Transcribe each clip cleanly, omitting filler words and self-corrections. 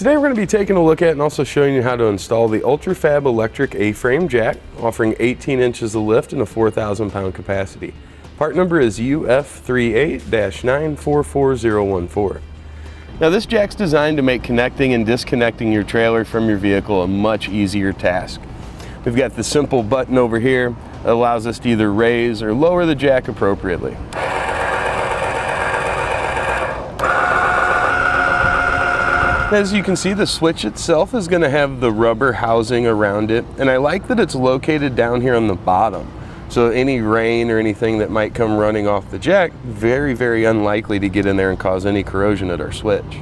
Today we're going to be taking a look at and also showing you how to install the Ultra-Fab Electric A-Frame Jack, offering 18 inches of lift and a 4,000 pound capacity. Part number is UF38-944014. Now this jack's designed to make connecting and disconnecting your trailer from your vehicle a much easier task. We've got the simple button over here that allows us to either raise or lower the jack appropriately. As you can see, the switch itself is going to have the rubber housing around it, and I like that it's located down here on the bottom. So any rain or anything that might come running off the jack, very unlikely to get in there and cause any corrosion at our switch.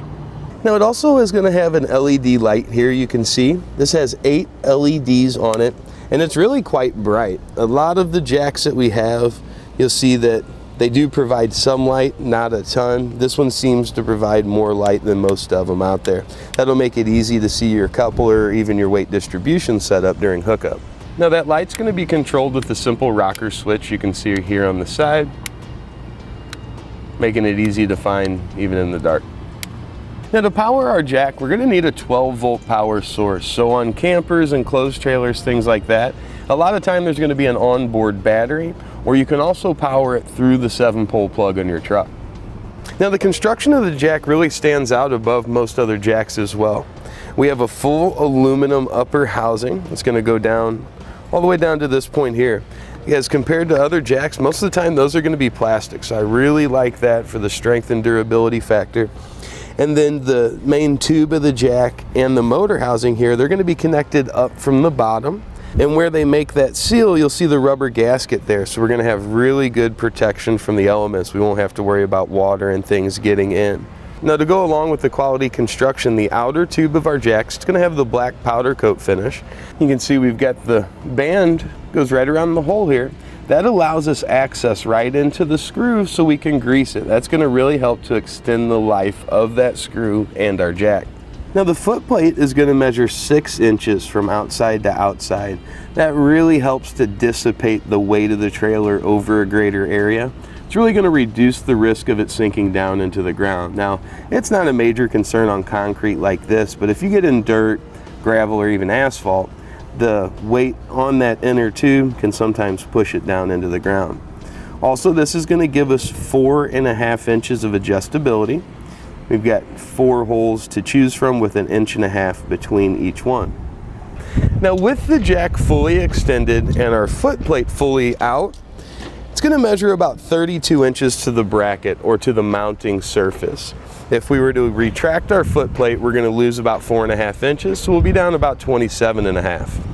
Now it also is going to have an LED light here, you can see. This has 8 LEDs on it, and it's really quite bright. A lot of the jacks that we have, you'll see that they do provide some light, not a ton. This one seems to provide more light than most of them out there. That'll make it easy to see your coupler or even your weight distribution setup during hookup. Now that light's going to be controlled with the simple rocker switch you can see here on the side, making it easy to find even in the dark. Now to power our jack, we're going to need a 12-volt power source. So on campers and closed trailers, things like that, a lot of time there's going to be an onboard battery, or you can also power it through the 7-pole plug on your truck. Now the construction of the jack really stands out above most other jacks as well. We have a full aluminum upper housing. It's going to go down all the way down to this point here. As compared to other jacks, most of the time those are going to be plastic, so I really like that for the strength and durability factor. And then the main tube of the jack and the motor housing here, they're going to be connected up from the bottom. And where they make that seal, you'll see the rubber gasket there. So we're going to have really good protection from the elements. We won't have to worry about water and things getting in. Now to go along with the quality construction, the outer tube of our jack's going to have the black powder coat finish. You can see we've got the band goes right around the hole here. That allows us access right into the screw so we can grease it. That's going to really help to extend the life of that screw and our jack. Now the foot plate is going to measure 6 inches from outside to outside. That really helps to dissipate the weight of the trailer over a greater area. It's really going to reduce the risk of it sinking down into the ground. Now, it's not a major concern on concrete like this, but if you get in dirt, gravel, or even asphalt, the weight on that inner tube can sometimes push it down into the ground. Also, this is going to give us 4.5 inches of adjustability. We've got 4 holes to choose from with 1.5 inches between each one. Now with the jack fully extended and our foot plate fully out, it's going to measure about 32 inches to the bracket or to the mounting surface. If we were to retract our foot plate, we're going to lose about 4.5 inches, so we'll be down about 27.5.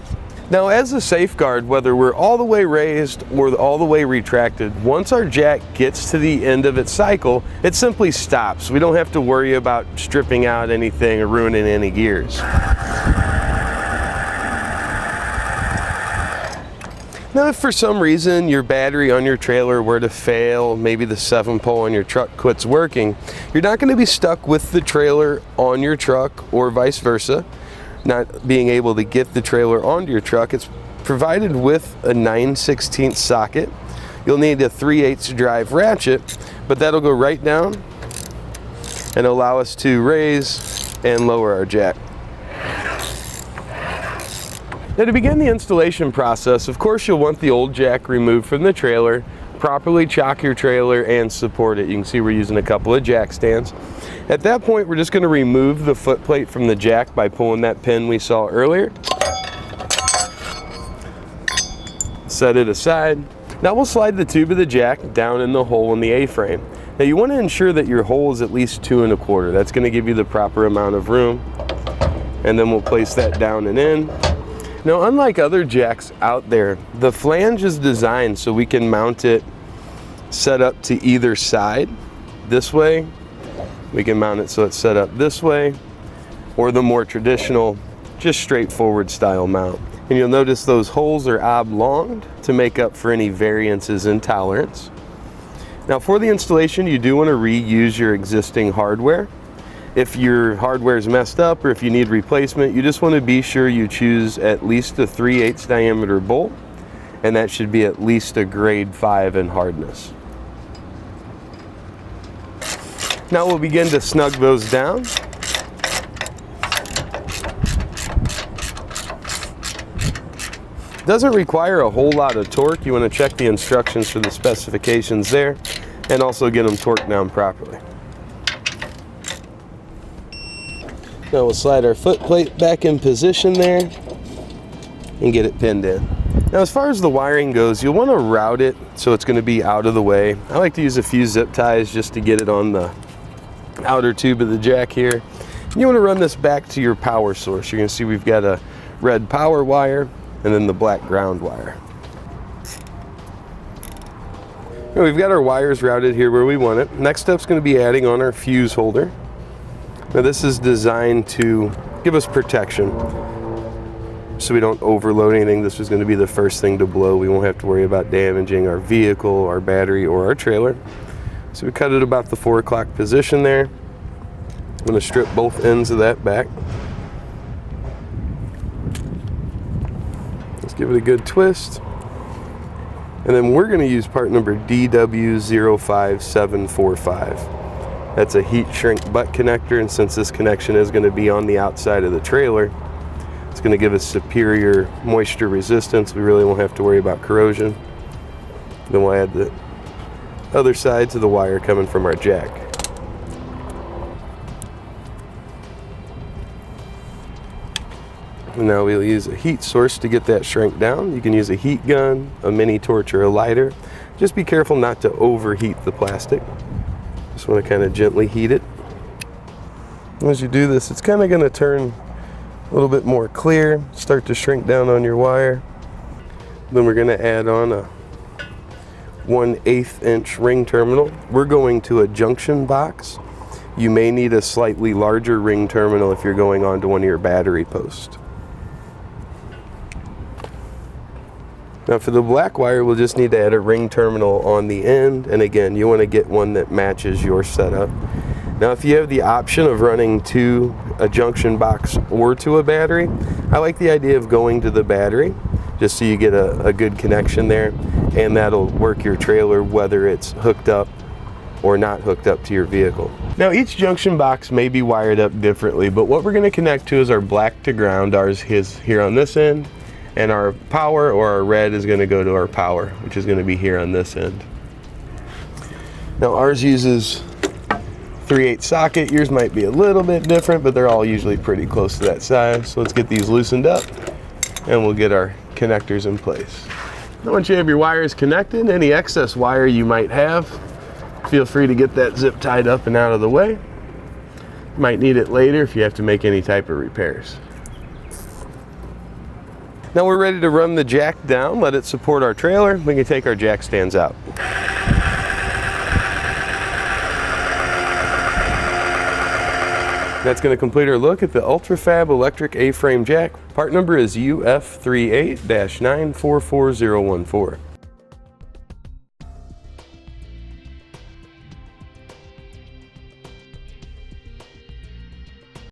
Now as a safeguard, whether we're all the way raised or all the way retracted, once our jack gets to the end of its cycle, it simply stops. We don't have to worry about stripping out anything or ruining any gears. Now if for some reason your battery on your trailer were to fail, maybe the 7-pole on your truck quits working, you're not going to be stuck with the trailer on your truck or vice versa. Not being able to get the trailer onto your truck. It's provided with a 9/16 socket. You'll need a 3/8 drive ratchet, but that'll go right down and allow us to raise and lower our jack. Now to begin the installation process, of course you'll want the old jack removed from the trailer, properly chock your trailer and support it. You can see we're using a couple of jack stands. At that point, we're just going to remove the foot plate from the jack by pulling that pin we saw earlier. Set it aside. Now we'll slide the tube of the jack down in the hole in the A-frame. Now you want to ensure that your hole is at least 2 1/4. That's going to give you the proper amount of room. And then we'll place that down and in. Now unlike other jacks out there, the flange is designed so we can mount it set up to either side. This way, we can mount it so it's set up this way, or the more traditional, just straightforward style mount. And you'll notice those holes are oblonged to make up for any variances in tolerance. Now for the installation, you do want to reuse your existing hardware. If your hardware is messed up or if you need replacement, you just want to be sure you choose at least a 3/8 diameter bolt, and that should be at least a grade 5 in hardness. Now we'll begin to snug those down. Doesn't require a whole lot of torque. You want to check the instructions for the specifications there and also get them torqued down properly. Now we'll slide our foot plate back in position there and get it pinned in. Now as far as the wiring goes, you'll want to route it so it's going to be out of the way. I like to use a few zip ties just to get it on the outer tube of the jack here. You want to run this back to your power source. You're going to see we've got a red power wire and then the black ground wire. Now we've got our wires routed here where we want it. Next step's going to be adding on our fuse holder. Now this is designed to give us protection so we don't overload anything. This is going to be the first thing to blow. We won't have to worry about damaging our vehicle, our battery, or our trailer. So we cut it about the 4 o'clock position there. I'm going to strip both ends of that back. Let's give it a good twist. And then we're going to use part number DW05745. That's a heat shrink butt connector, and since this connection is going to be on the outside of the trailer, it's going to give us superior moisture resistance. We really won't have to worry about corrosion. Then we'll add the other side to the wire coming from our jack. And now we'll use a heat source to get that shrink down. You can use a heat gun, a mini torch, or a lighter. Just be careful not to overheat the plastic. Just want to kind of gently heat it. As you do this, it's kind of going to turn a little bit more clear, start to shrink down on your wire. Then we're going to add on a 1/8 inch ring terminal. We're going to a junction box. You may need a slightly larger ring terminal if you're going onto one of your battery posts. Now for the black wire, we'll just need to add a ring terminal on the end, and again, you want to get one that matches your setup. Now if you have the option of running to a junction box or to a battery, I like the idea of going to the battery, just so you get a good connection there, and that'll work your trailer whether it's hooked up or not hooked up to your vehicle. Now each junction box may be wired up differently, but what we're going to connect to is our black to ground. Ours is here on this end, and our power or our red is going to go to our power, which is going to be here on this end. Now ours uses 3/8 socket. Yours might be a little bit different, but they're all usually pretty close to that size. So let's get these loosened up and we'll get our connectors in place. Now once you have your wires connected, any excess wire you might have, feel free to get that zip tied up and out of the way. You might need it later if you have to make any type of repairs. Now we're ready to run the jack down, let it support our trailer. We can take our jack stands out. That's going to complete our look at the Ultra-Fab Electric A-Frame Jack. Part number is UF38-944014.